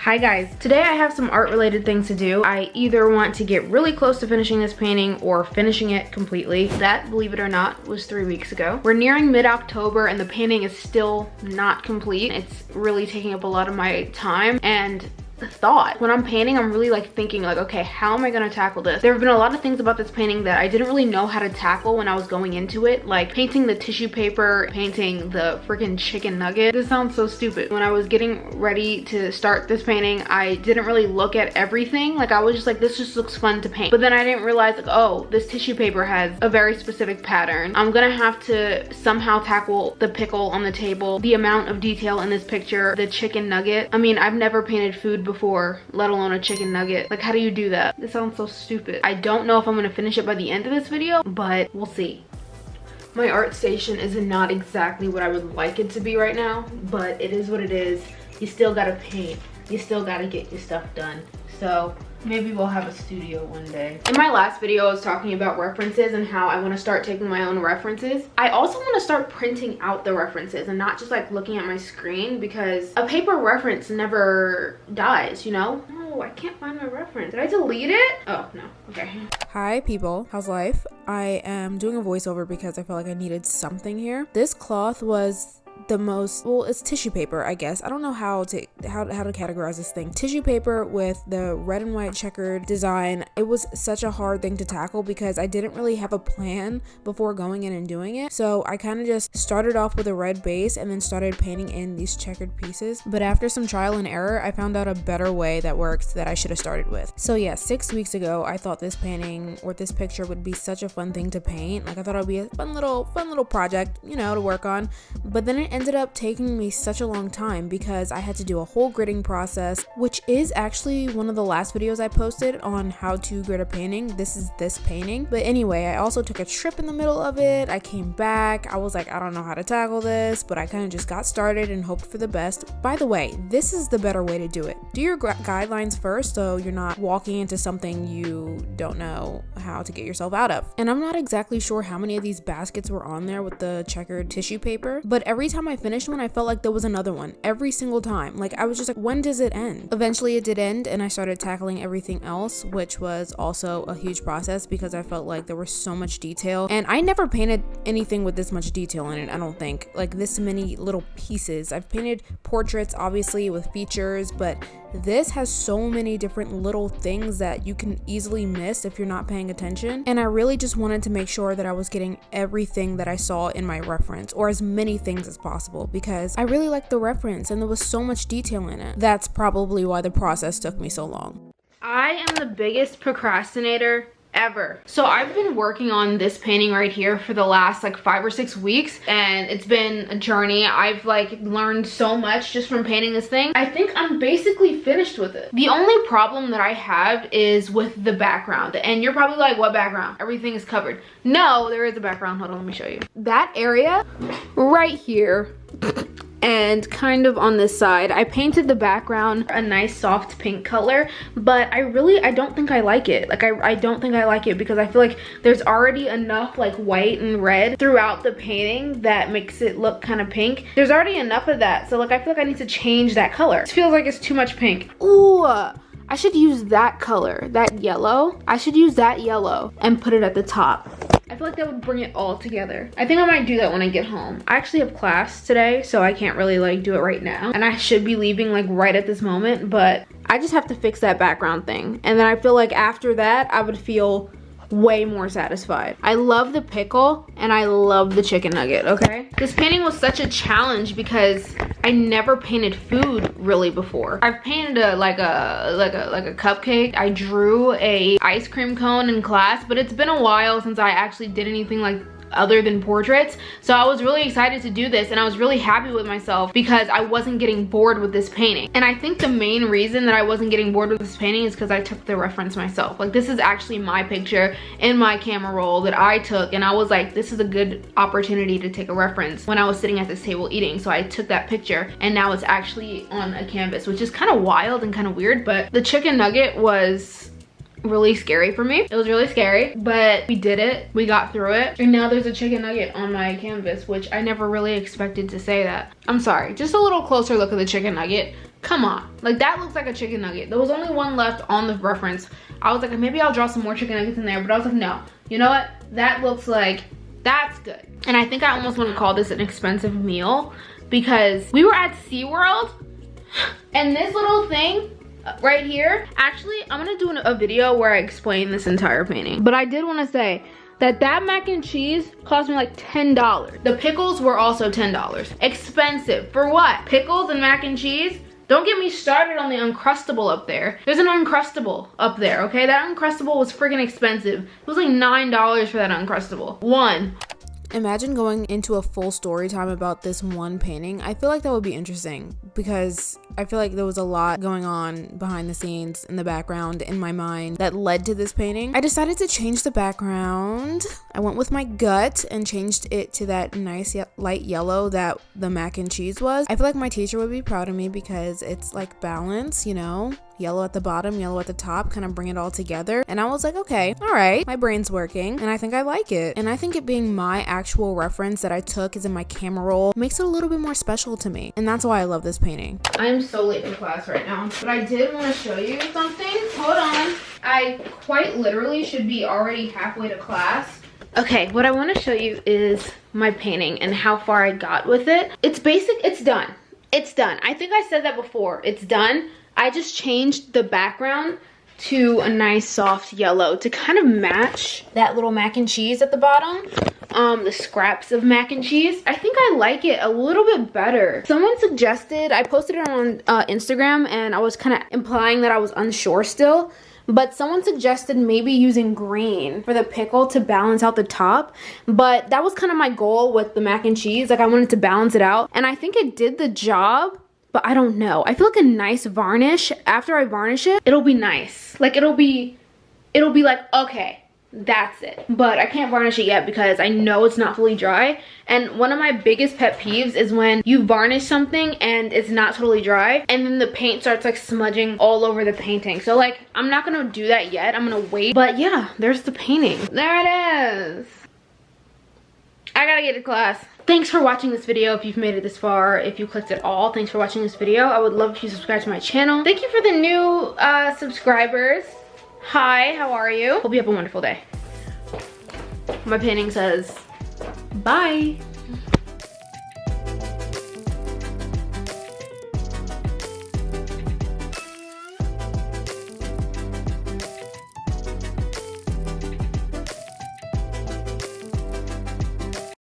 Hi guys, today I have some art related things to do. I either want to get really close to finishing this painting or finishing it completely. That, believe it or not, was 3 weeks ago. We're nearing mid-October and the painting is still not complete. It's really taking up a lot of my time and thought. When I'm painting, I'm really like thinking like, okay, how am I gonna tackle this? There have been a lot of things about this painting that I didn't really know how to tackle when I was going into it, like painting the tissue paper, painting the freaking chicken nugget. This sounds so stupid. When I was getting ready to start this painting, I didn't really look at everything. Like I was just like, this just looks fun to paint. But then I didn't realize like, oh, this tissue paper has a very specific pattern. I'm gonna have to somehow tackle the pickle on the table, the amount of detail in this picture, the chicken nugget. I mean, I've never painted food before, let alone a chicken nugget. Like, how do you do that? This sounds so stupid. I don't know if I'm gonna finish it by the end of this video, but we'll see. My art station is not exactly what I would like it to be right now, but it is what it is. You still gotta paint. You still gotta get your stuff done. So maybe we'll have a studio one day. In my last video, I was talking about references and how I want to start taking my own references. I also want to start printing out the references and not just like looking at my screen, because a paper reference never dies, you know? No, I can't find my reference. Did I delete it? Oh, no. Okay. Hi people, how's life? I am doing a voiceover because I felt like I needed something here. This cloth was the most, well, it's tissue paper, I guess. I don't know how to categorize this thing. Tissue paper with the red and white checkered design. It was such a hard thing to tackle because I didn't really have a plan before going in and doing it. So I kind of just started off with a red base and then started painting in these checkered pieces. But after some trial and error, I found out a better way that works that I should have started with. So yeah, 6 weeks ago, I thought this painting or this picture would be such a fun thing to paint. Like I thought it would be a fun little project, you know, to work on. But then it ended up taking me such a long time because I had to do a whole gridding process, which is actually one of the last videos I posted on how to grid a painting. This is this painting. But anyway, I also took a trip in the middle of it. I came back. I was like, I don't know how to tackle this, but I kind of just got started and hoped for the best. By the way, this is the better way to do it. Do your guidelines first so you're not walking into something you don't know how to get yourself out of. And I'm not exactly sure how many of these baskets were on there with the checkered tissue paper, but every time I finished one, I felt like there was another one every single time. Like I was just like, when does it end? Eventually it did end and I started tackling everything else, which was also a huge process because I felt like there was so much detail, and I never painted anything with this much detail in it. I don't think, like this many little pieces. I've painted portraits obviously with features, but this has so many different little things that you can easily miss if you're not paying attention. And I really just wanted to make sure that I was getting everything that I saw in my reference, or as many things as possible, because I really liked the reference and there was so much detail in it. That's probably why the process took me so long. I am the biggest procrastinator ever. So I've been working on this painting right here for the last like 5 or 6 weeks, and it's been a journey. I've like learned so much just from painting this thing. I think I'm basically finished with it. The only problem that I have is with the background, and you're probably like, what background? Everything is covered. No, there is a background. Hold on, let me show you. That area right here and kind of on this side, I painted the background a nice soft pink color, but I don't think I like it. Like I don't think I like it because I feel like there's already enough like white and red throughout the painting that makes it look kind of pink. There's already enough of that, so like I feel like I need to change that color. It feels like it's too much pink. Ooh, I should use that color, that yellow. I should use that yellow and put it at the top. I feel like that would bring it all together. I think I might do that when I get home. I actually have class today, so I can't really like do it right now. And I should be leaving like right at this moment, but I just have to fix that background thing. And then I feel like after that, I would feel way more satisfied. I love the pickle and I love the chicken nugget, okay? This painting was such a challenge because I never painted food really before. I've painted like a cupcake. I drew a ice cream cone in class, but it's been a while since I actually did anything like other than portraits. So I was really excited to do this, and I was really happy with myself because I wasn't getting bored with this painting. And I think the main reason that I wasn't getting bored with this painting is because I took the reference myself. Like this is actually my picture in my camera roll that I took, and I was like, this is a good opportunity to take a reference when I was sitting at this table eating. So I took that picture and now it's actually on a canvas, which is kind of wild and kind of weird. But the chicken nugget was really scary for me. It was really scary, but we did it. We got through it. And now there's a chicken nugget on my canvas, which I never really expected to say that. I'm sorry, just a little closer look at the chicken nugget. Come on, like that looks like a chicken nugget. There was only one left on the reference. I was like, maybe I'll draw some more chicken nuggets in there, but I was like, no. You know what? That looks like, that's good. And I think I almost want to call this an expensive meal because we were at SeaWorld and this little thing right here, actually, I'm gonna do a video where I explain this entire painting. But I did want to say that mac and cheese cost me like $10. The pickles were also $10. Expensive. For what? Pickles and mac and cheese? Don't get me started on the Uncrustable up there. There's an Uncrustable up there, okay? That Uncrustable was freaking expensive. It was like $9 for that Uncrustable. One. Imagine going into a full story time about this one painting. I feel like that would be interesting because I feel like there was a lot going on behind the scenes in the background in my mind that led to this painting. I decided to change the background. I went with my gut and changed it to that nice light yellow that the mac and cheese was. I feel like my teacher would be proud of me because it's like balance, you know? Yellow at the bottom, yellow at the top, kind of bring it all together. And I was like, okay, all right, my brain's working and I think I like it. And I think it being my actual reference that I took is in my camera roll makes it a little bit more special to me. And that's why I love this painting. I'm so late for class right now, but I did want to show you something. Hold on. I quite literally should be already halfway to class. Okay, what I want to show you is my painting and how far I got with it. It's basic, it's done. It's done. I think I said that before. It's done. I just changed the background to a nice soft yellow to kind of match that little mac and cheese at the bottom. The scraps of mac and cheese. I think I like it a little bit better. Someone suggested, I posted it on Instagram and I was kind of implying that I was unsure still. But someone suggested maybe using green for the pickle to balance out the top. But that was kind of my goal with the mac and cheese. Like I wanted to balance it out. And I think it did the job. But I don't know. I feel like a nice varnish, after I varnish it, it'll be nice. Like it'll be like, okay, that's it. But I can't varnish it yet because I know it's not fully dry. And one of my biggest pet peeves is when you varnish something and it's not totally dry and then the paint starts like smudging all over the painting. So like, I'm not gonna do that yet. I'm gonna wait. But yeah, there's the painting. There it is. I gotta get to class. Thanks for watching this video if you've made it this far. If you clicked at all, thanks for watching this video. I would love if you subscribe to my channel. Thank you for the new subscribers. Hi, how are you? Hope you have a wonderful day. My painting says, bye.